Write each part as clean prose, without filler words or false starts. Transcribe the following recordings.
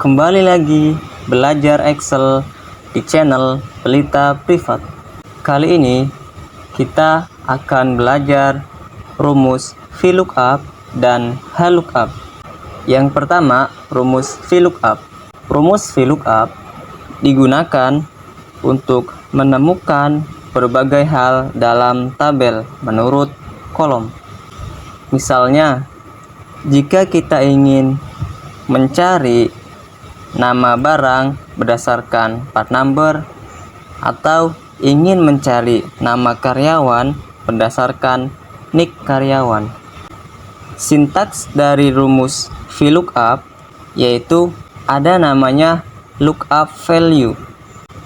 Kembali lagi belajar Excel di channel Pelita Privat. Kali ini kita akan belajar rumus VLOOKUP dan HLOOKUP. Yang pertama, rumus VLOOKUP. Rumus VLOOKUP digunakan untuk menemukan berbagai hal dalam tabel menurut kolom. Misalnya, jika kita ingin mencari nama barang berdasarkan part number atau ingin mencari nama karyawan berdasarkan NIK karyawan. Sintaks dari rumus VLOOKUP yaitu ada namanya lookup value,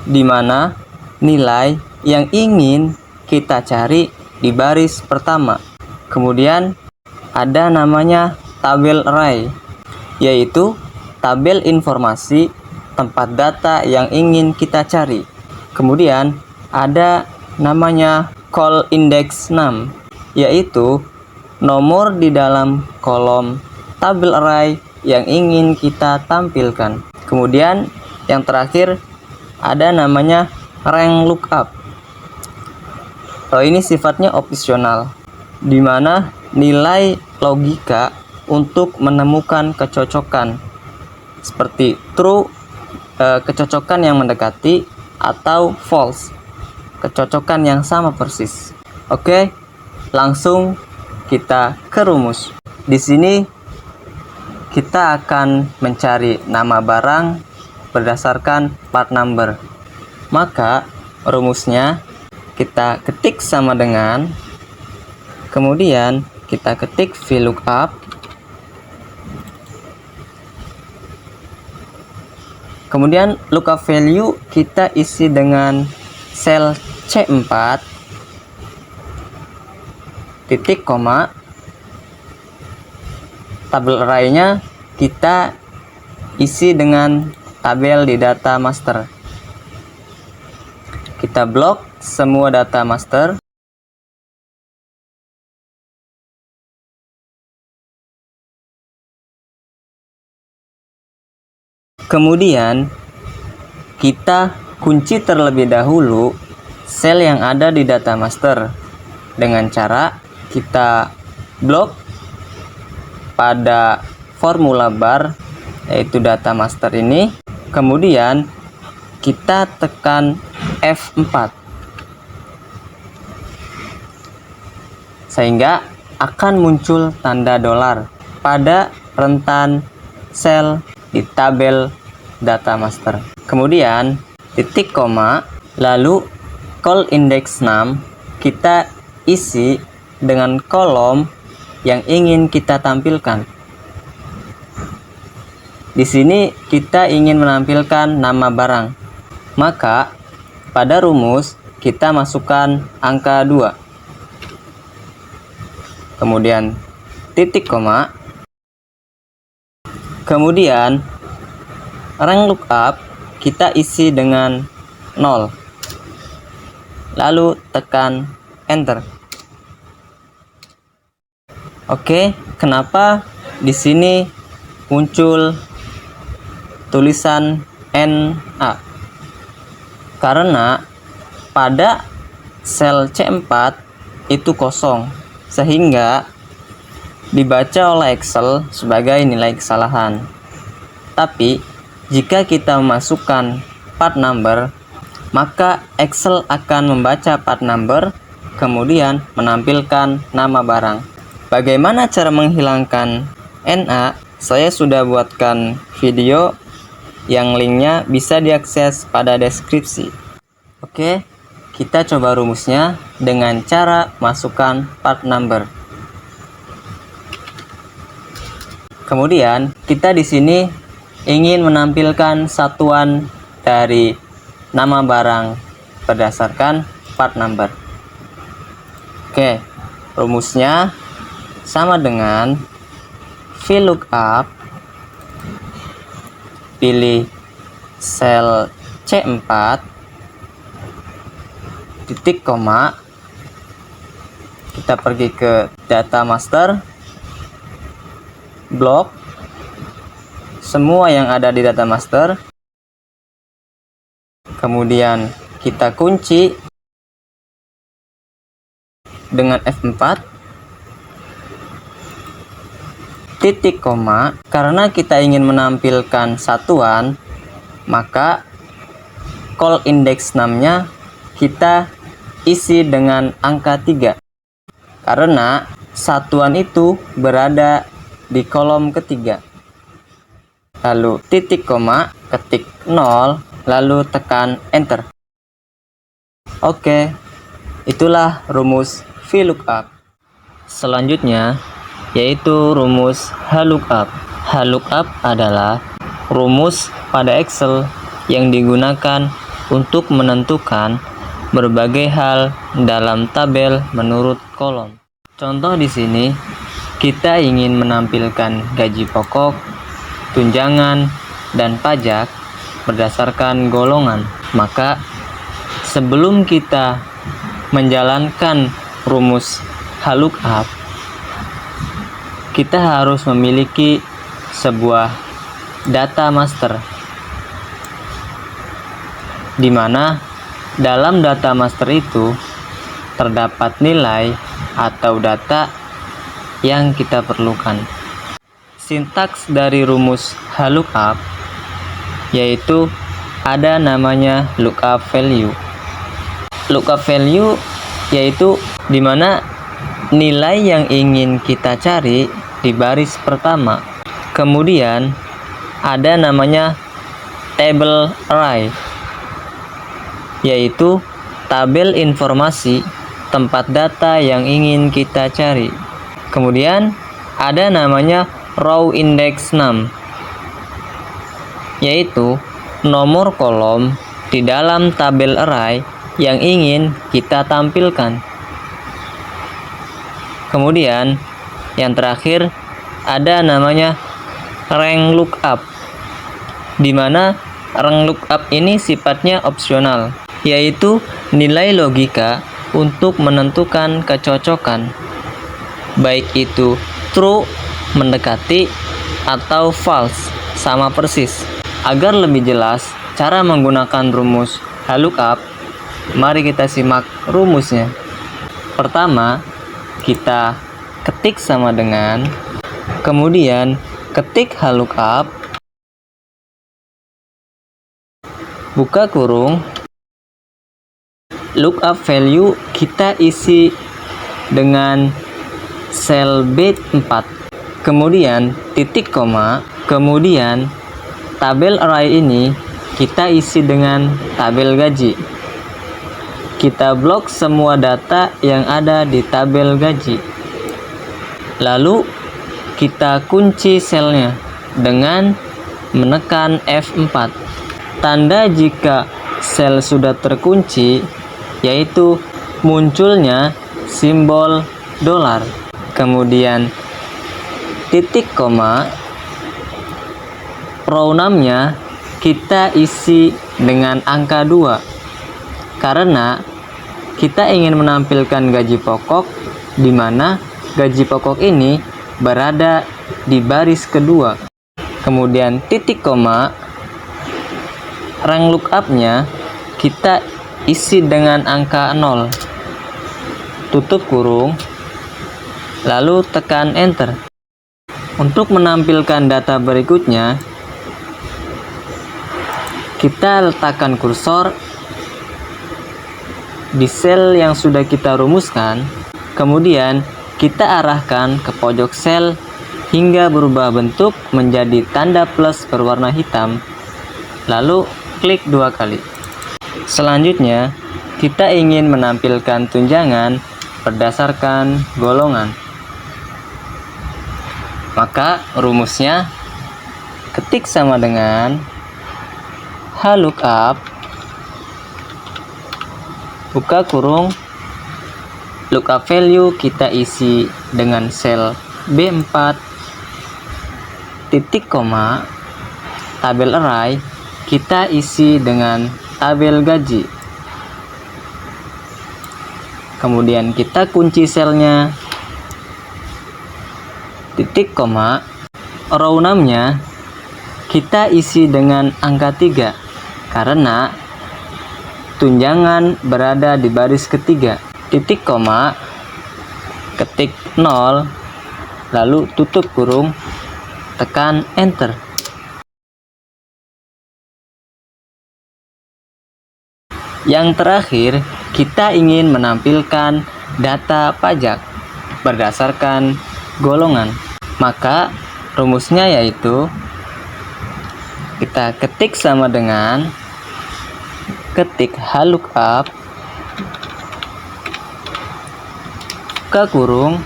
di mana nilai yang ingin kita cari di baris pertama. Kemudian ada namanya tabel array, yaitu tabel informasi tempat data yang ingin kita cari. Kemudian ada namanya call index num, yaitu nomor di dalam kolom tabel array yang ingin kita tampilkan. Kemudian yang terakhir ada namanya rank lookup. Ini sifatnya opsional, di mana nilai logika untuk menemukan kecocokan seperti true, kecocokan yang mendekati, atau false, kecocokan yang sama persis. Oke, langsung kita ke rumus. Di sini kita akan mencari nama barang berdasarkan part number. Maka rumusnya kita ketik sama dengan, kemudian kita ketik VLOOKUP, kemudian lookup value kita isi dengan sel C4, titik koma, tabel array-nya kita isi dengan tabel di data master. Kita blok semua data master. Kemudian kita kunci terlebih dahulu sel yang ada di data master dengan cara kita blok pada formula bar, yaitu data master ini. Kemudian kita tekan F4 sehingga akan muncul tanda dolar pada rentan sel di tabel data master. Kemudian titik koma, lalu call index num kita isi dengan kolom yang ingin kita tampilkan. Di sini kita ingin menampilkan nama barang, maka pada rumus kita masukkan angka 2, kemudian titik koma, kemudian rank lookup kita isi dengan 0, lalu tekan enter. Oke, kenapa di sini muncul tulisan NA? Karena pada sel C4 itu kosong, sehingga dibaca oleh Excel sebagai nilai kesalahan. Tapi jika kita memasukkan part number, maka Excel akan membaca part number, kemudian menampilkan nama barang. Bagaimana cara menghilangkan NA? Saya sudah buatkan video yang linknya bisa diakses pada deskripsi. Oke, kita coba rumusnya dengan cara masukkan part number. Kemudian kita di sini ingin menampilkan satuan dari nama barang berdasarkan part number. Oke, rumusnya sama dengan VLOOKUP, pilih sel C4, titik koma, kita pergi ke data master, blok semua yang ada di data master. Kemudian kita kunci dengan F4, titik koma. Karena kita ingin menampilkan satuan, maka call index 6-nya kita isi dengan angka 3. Karena satuan itu berada di kolom ketiga. Lalu titik koma, ketik 0, lalu tekan enter. Oke, itulah rumus VLOOKUP. Selanjutnya yaitu rumus HLOOKUP. HLOOKUP adalah rumus pada Excel yang digunakan untuk menentukan berbagai hal dalam tabel menurut kolom. Contoh di sini, kita ingin menampilkan gaji pokok, tunjangan, dan pajak berdasarkan golongan. Maka sebelum kita menjalankan rumus HLOOKUP, kita harus memiliki sebuah data master, di mana dalam data master itu terdapat nilai atau data yang kita perlukan. Sintaks dari rumus HLOOKUP yaitu ada namanya lookup value. Lookup value yaitu di mana nilai yang ingin kita cari di baris pertama. Kemudian ada namanya table array, yaitu tabel informasi tempat data yang ingin kita cari. Kemudian ada namanya row index 6, yaitu nomor kolom di dalam tabel array yang ingin kita tampilkan. Kemudian yang terakhir ada namanya rank lookup, di mana rank lookup ini sifatnya opsional, yaitu nilai logika untuk menentukan kecocokan, baik itu true, mendekati, atau false, sama persis. Agar lebih jelas cara menggunakan rumus HLOOKUP, mari kita simak rumusnya. Pertama, kita ketik sama dengan, kemudian ketik HLOOKUP, buka kurung, lookup value kita isi dengan sel B4, kemudian titik koma, kemudian tabel array ini kita isi dengan tabel gaji. Kita blok semua data yang ada di tabel gaji. Lalu kita kunci selnya dengan menekan F4. Tanda jika sel sudah terkunci yaitu munculnya simbol dolar, kemudian titik koma, row 6-nya kita isi dengan angka 2 karena kita ingin menampilkan gaji pokok, di mana gaji pokok ini berada di baris kedua. Kemudian titik koma, rank lookup-nya kita isi dengan angka 0, tutup kurung, lalu tekan enter. Untuk menampilkan data berikutnya, kita letakkan kursor di sel yang sudah kita rumuskan, kemudian kita arahkan ke pojok sel hingga berubah bentuk menjadi tanda plus berwarna hitam, lalu klik 2 kali. Selanjutnya, kita ingin menampilkan tunjangan berdasarkan golongan. Maka rumusnya ketik sama dengan HLOOKUP, buka kurung, lookup value kita isi dengan sel B4, titik koma, tabel array kita isi dengan tabel gaji. Kemudian kita kunci selnya, titik koma, row 6-nya kita isi dengan angka 3 karena tunjangan berada di baris ketiga. Titik koma, ketik 0, lalu tutup kurung, tekan enter. Yang terakhir, kita ingin menampilkan data pajak berdasarkan golongan. Maka rumusnya yaitu kita ketik sama dengan ketik lookup ke kurung,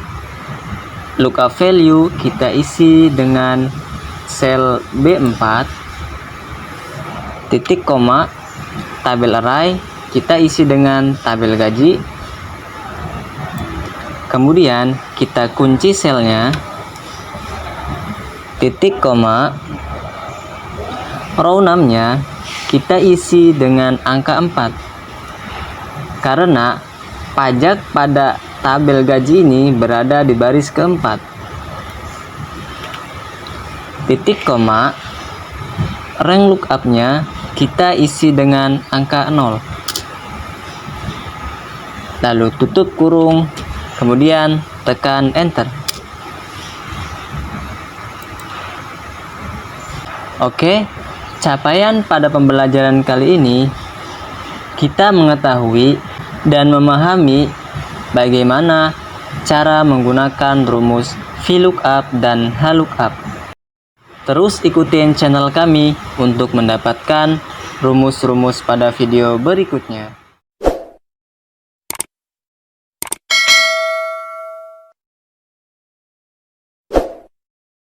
lookup value kita isi dengan sel B4, titik koma, tabel array kita isi dengan tabel gaji. Kemudian kita kunci selnya, titik koma, row 6-nya kita isi dengan angka 4 karena pajak pada tabel gaji ini berada di baris keempat. Titik koma, rank lookup-nya kita isi dengan angka 0. Lalu tutup kurung, kemudian tekan enter. Oke, capaian pada pembelajaran kali ini kita mengetahui dan memahami bagaimana cara menggunakan rumus VLOOKUP dan HLOOKUP. Terus ikutin channel kami untuk mendapatkan rumus-rumus pada video berikutnya.